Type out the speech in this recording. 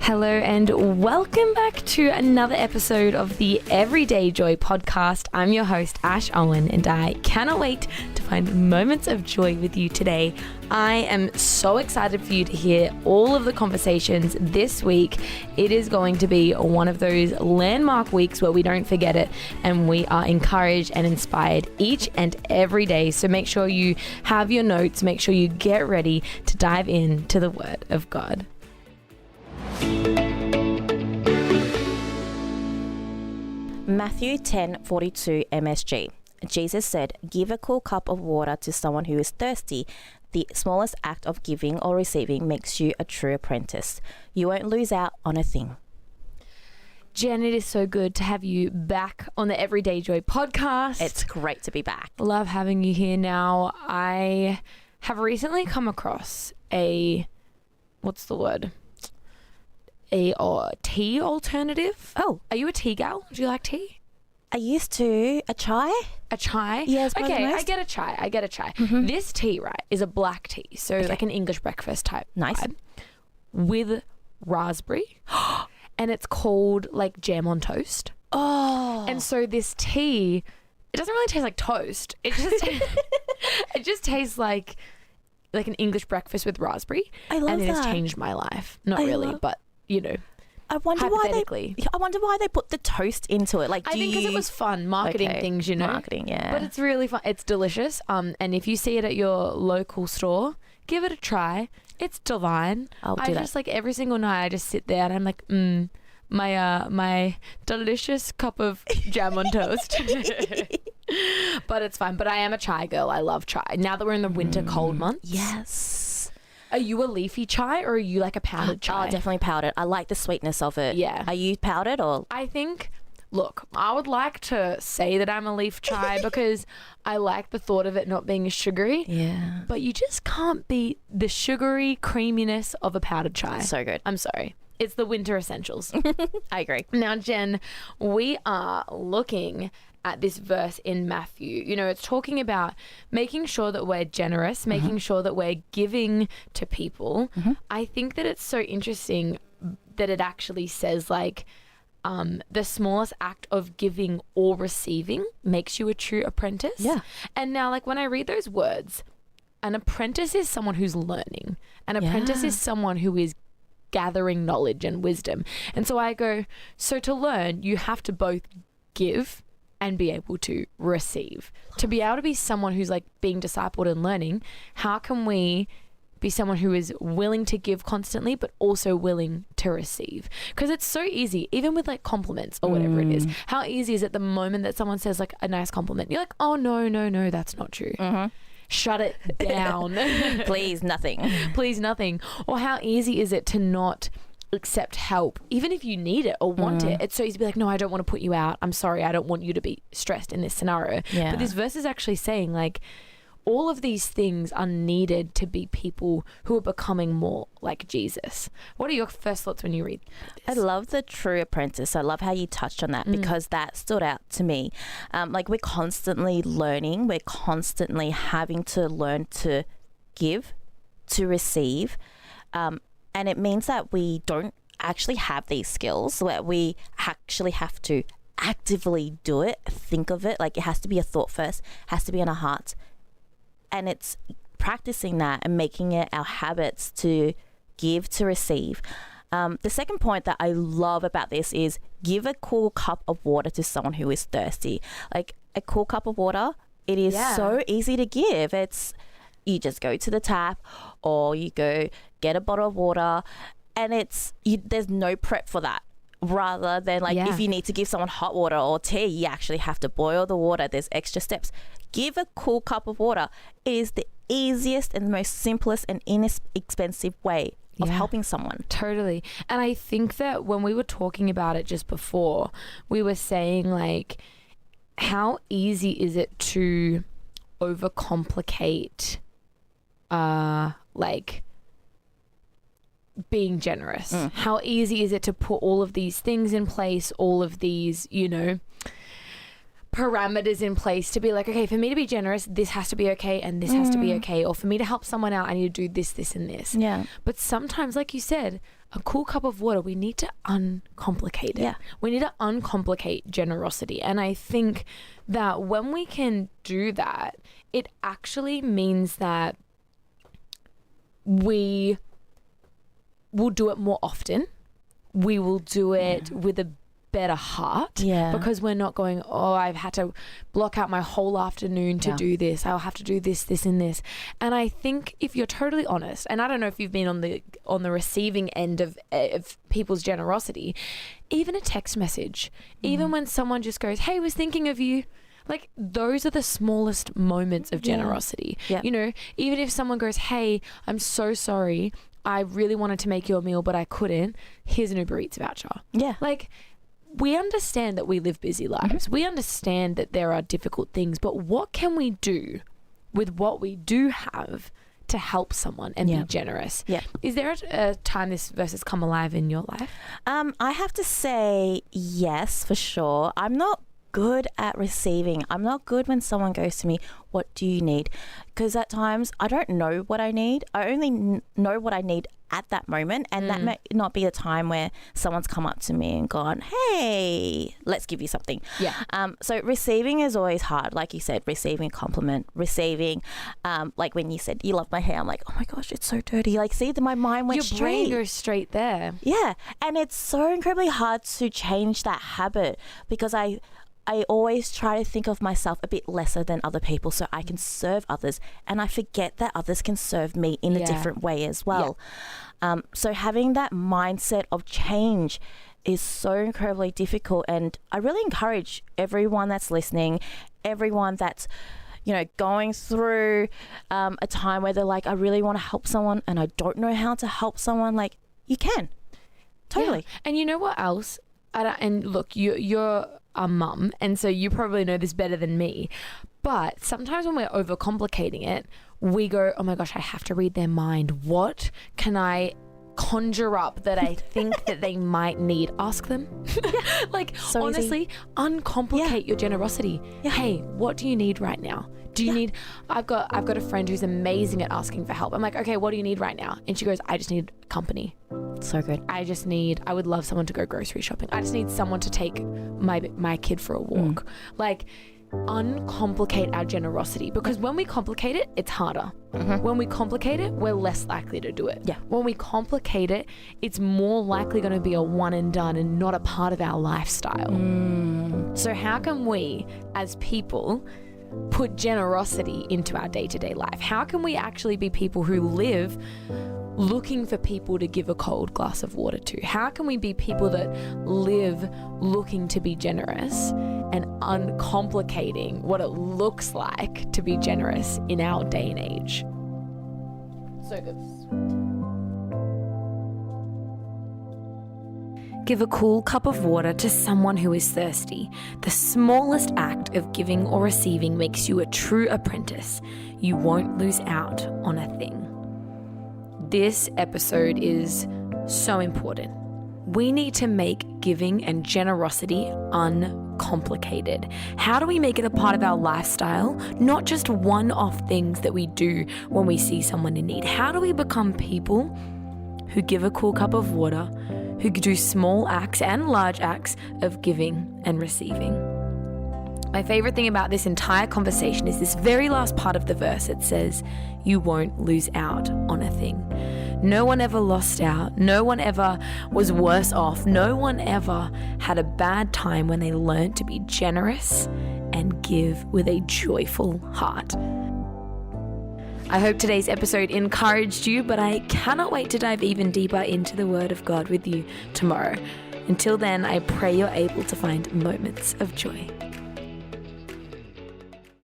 Hello and welcome back to another episode of the Everyday Joy podcast. I'm your host, Ash Owen, and I cannot wait to find moments of joy with you today. I am so excited for you to hear all of the conversations this week. It is going to be one of those landmark weeks where we don't forget it and we are encouraged and inspired each and every day. So make sure you have your notes, make sure you get ready to dive into the Word of God. Matthew 10:42 MSG. Jesus said, "Give a cool cup of water to someone who is thirsty. The smallest act of giving or receiving makes you a true apprentice. You won't lose out on a thing." Jen, it is so good to have you back on the Everyday Joy podcast. It's great to be back. Love having you here now. I have recently come across a tea alternative. Oh, Are you a tea gal? Do you like tea? I used to. A chai? A chai? Yes. Okay, I get a chai. Mm-hmm. This tea, right, is a black tea. So like an English breakfast type. Nice. Vibe, with raspberry. And it's called like jam on toast. Oh. And so this tea, it doesn't really taste like toast. It just it just tastes like an English breakfast with raspberry. I love and it that. has changed my life. Not really, but you know. I wonder why they put the toast into it. Like, I think because it was fun marketing things, you know. Marketing, yeah. But it's really fun. It's delicious. And if you see it at your local store, give it a try. It's divine. I just like every single night I just sit there and I'm like, my delicious cup of jam on toast. But it's fine. But I am a chai girl. I love chai. Now that we're in the winter cold months. Yes. Are you a leafy chai or are you like a powdered chai? Oh, definitely powdered. I like the sweetness of it. Yeah. Are you powdered or? I think, look, I would like to say that I'm a leaf chai because I like the thought of it not being sugary. Yeah. But you just can't beat the sugary creaminess of a powdered chai. So good. I'm sorry. It's the winter essentials. I agree. Now, Jen, we are looking at this verse in Matthew. You know, it's talking about making sure that we're generous, making sure that we're giving to people. I think that it's so interesting that it actually says like the smallest act of giving or receiving makes you a true apprentice. Yeah. And now like when I read those words, an apprentice is someone who's learning. An apprentice is someone who is gathering knowledge and wisdom. And so I go, so to learn, you have to both give and be able to receive. To be able to be someone who's like being discipled and learning, how can we be someone who is willing to give constantly but also willing to receive? Because it's so easy, even with like compliments or whatever it is. How easy is it the moment that someone says like a nice compliment, you're like, oh no, that's not true. Shut it down. Please, nothing. Please, nothing. Or how easy is it to not accept help, even if you need it or want it? It's so easy to be like, no, I don't want to put you out. I'm sorry. I don't want you to be stressed in this scenario. Yeah. But this verse is actually saying like all of these things are needed to be people who are becoming more like Jesus. What are your first thoughts when you read this? I love the true apprentice. I love how you touched on that because that stood out to me. Like we're constantly learning. We're constantly having to learn to give, to receive. And it means that we don't actually have these skills, where we actually have to actively do it, think of it. Like it has to be a thought first, has to be in our hearts. And it's practicing that and making it our habits to give, to receive. The second point that I love about this is give a cool cup of water to someone who is thirsty. Like a cool cup of water, it is so easy to give. You just go to the tap or you go get a bottle of water and there's no prep for that. Rather than like if you need to give someone hot water or tea, you actually have to boil the water. There's extra steps. Give a cool cup of water. It is the easiest and most simplest and inexpensive way of helping someone. Totally. And I think that when we were talking about it just before, we were saying like, how easy is it to overcomplicate like being generous? How easy is it to put all of these things in place, all of these, you know, parameters in place to be like, okay, for me to be generous, this has to be okay and this has to be okay. Or for me to help someone out, I need to do this, this, and this. Yeah. But sometimes, like you said, a cool cup of water, we need to uncomplicate it. Yeah. We need to uncomplicate generosity. And I think that when we can do that, it actually means that we will do it more often. We will do it with a better heart, because we're not going, oh, I've had to block out my whole afternoon to do this. I'll have to do this, this, and this. And I think if you're totally honest, and I don't know if you've been on the receiving end of people's generosity, even a text message, even when someone just goes, hey, was thinking of you. Like, those are the smallest moments of generosity. Yeah. You know, even if someone goes, hey, I'm so sorry, I really wanted to make you a meal, but I couldn't. Here's an Uber Eats voucher. Yeah. Like, we understand that we live busy lives. We understand that there are difficult things, but what can we do with what we do have to help someone and be generous? Yeah. Is there a time this verse has come alive in your life? I have to say yes, for sure. I'm not good at receiving. I'm not good when someone goes to me, what do you need? Because at times I don't know what I need. I only know what I need at that moment, and that may not be a time where someone's come up to me and gone, hey, let's give you something. So receiving is always hard. Like you said, receiving a compliment, receiving like when you said you love my hair, I'm like, oh my gosh, it's so dirty. Like, see, my mind went straight. Your brain goes straight there. Yeah. And it's so incredibly hard to change that habit, because I always try to think of myself a bit lesser than other people so I can serve others, and I forget that others can serve me in a different way as well. So having that mindset of change is so incredibly difficult, and I really encourage everyone that's listening, everyone that's, you know, going through a time where they're like, I really want to help someone and I don't know how to help someone. Like, you can. Totally. Yeah. And you know what else? And look, you're a mum, and so you probably know this better than me, but sometimes when we're overcomplicating it, we go, oh my gosh, I have to read their mind. What can I conjure up that I think that they might need? Ask them. Like, so honestly, easy. Uncomplicate your generosity. Hey, what do you need right now? Do you need, I've got a friend who's amazing at asking for help. I'm like, okay, what do you need right now? And she goes, I just need company. So good. I would love someone to go grocery shopping. I just need someone to take my kid for a walk. Like, uncomplicate our generosity, because when we complicate it, it's harder. When we complicate it, we're less likely to do it. When we complicate it, it's more likely going to be a one and done and not a part of our lifestyle. So how can we as people put generosity into our day-to-day life? How can we actually be people who live looking for people to give a cold glass of water to? How can we be people that live looking to be generous and uncomplicating what it looks like to be generous in our day and age? So good. Give a cool cup of water to someone who is thirsty. The smallest act of giving or receiving makes you a true apprentice. You won't lose out on a thing. This episode is so important. We need to make giving and generosity uncomplicated. How do we make it a part of our lifestyle, not just one-off things that we do when we see someone in need? How do we become people who give a cool cup of water, who do small acts and large acts of giving and receiving? My favorite thing about this entire conversation is this very last part of the verse. It says, you won't lose out on a thing. No one ever lost out. No one ever was worse off. No one ever had a bad time when they learned to be generous and give with a joyful heart. I hope today's episode encouraged you, but I cannot wait to dive even deeper into the Word of God with you tomorrow. Until then, I pray you're able to find moments of joy.